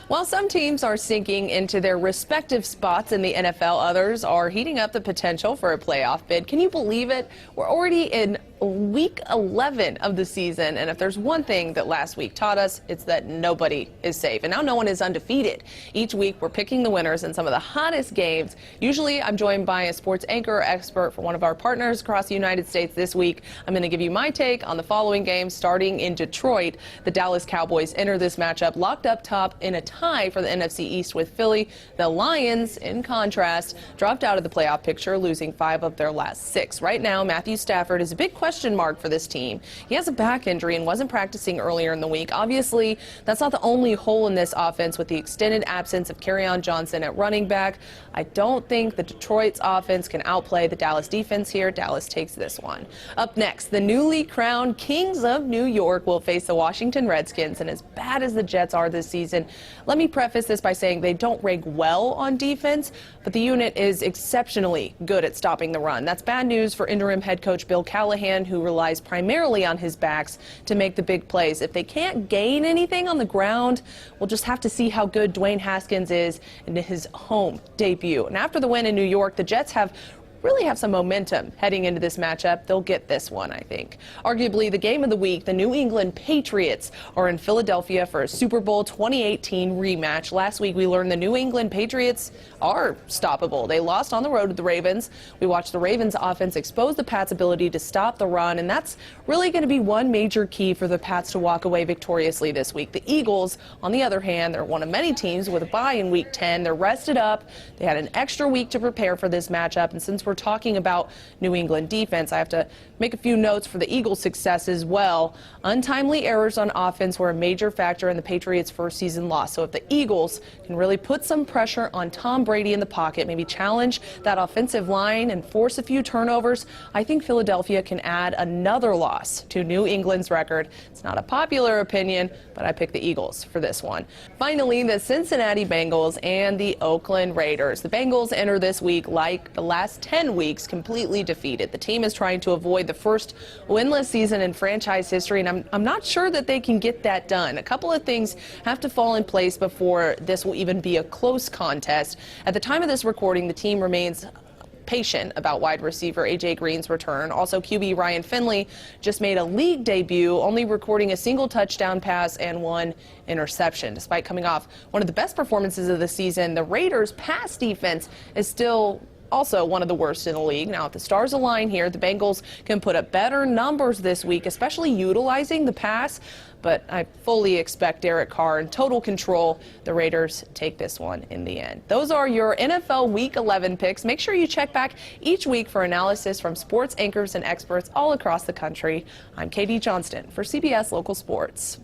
While some teams are sinking into their respective spots in the NFL, others are heating up the potential for a playoff bid. Can you believe it? We're already in week 11 of the season, and if there's one thing that last week taught us, it's that nobody is safe. And now no one is undefeated. Each week we're picking the winners in some of the hottest games. Usually I'm joined by a sports anchor or expert for one of our partners across the United States. This week I'm going to give you my take on the following games. Starting in Detroit, the Dallas Cowboys enter this matchup locked up top in a tie for the NFC East with Philly. The Lions, in contrast, dropped out of the playoff picture, losing 5 of their last 6. Right now, Matthew Stafford is a big question mark for this team. He has a back injury and wasn't practicing earlier in the week. Obviously, that's not the only hole in this offense with the extended absence of Johnston at running back. I don't think the Detroit's offense can outplay the Dallas defense here. Dallas takes this one. Up next, the newly crowned Kings of New York will face the Washington Redskins, and as bad as the Jets are this season, let me preface this by saying they don't rank well on defense, but the unit is exceptionally good at stopping the run. That's bad news for interim head coach Bill Callahan, who relies primarily on his backs to make the big plays. If they can't gain anything on the ground, we'll just have to see how good Dwayne Haskins is in his home debut. And after the win in New York, the Jets really have some momentum heading into this matchup. They'll get this one, I think. Arguably the game of the week, the New England Patriots are in Philadelphia for a Super Bowl 2018 rematch. Last week we learned the New England Patriots are stoppable. They lost on the road to the Ravens. We watched the Ravens offense expose the Pats' ability to stop the run, and that's really going to be one major key for the Pats to walk away victoriously this week. The Eagles, on the other hand, they're one of many teams with a bye in week 10. They're rested up. They had an extra week to prepare for this matchup, and since we're talking about New England defense, I have to make a few notes for the Eagles' success as well. Untimely errors on offense were a major factor in the Patriots' first season loss. So if the Eagles can really put some pressure on Tom Brady in the pocket, maybe challenge that offensive line and force a few turnovers, I think Philadelphia can add another loss to New England's record. It's not a popular opinion, but I pick the Eagles for this one. Finally, the Cincinnati Bengals and the Oakland Raiders. The Bengals enter this week like the last 10 weeks completely defeated. The team is trying to avoid the first winless season in franchise history, and I'm not sure that they can get that done. A couple of things have to fall in place before this will even be a close contest. At the time of this recording, the team remains patient about wide receiver A.J. Green's return. Also, QB Ryan Finley just made a league debut, only recording a single touchdown pass and 1 interception. Despite coming off one of the best performances of the season, the Raiders' pass defense is still also one of the worst in the league. Now, if the stars align here, the Bengals can put up better numbers this week, especially utilizing the pass. But I fully expect Derek Carr in total control. The Raiders take this one in the end. Those are your NFL Week 11 picks. Make sure you check back each week for analysis from sports anchors and experts all across the country. I'm Katie Johnston for CBS Local Sports.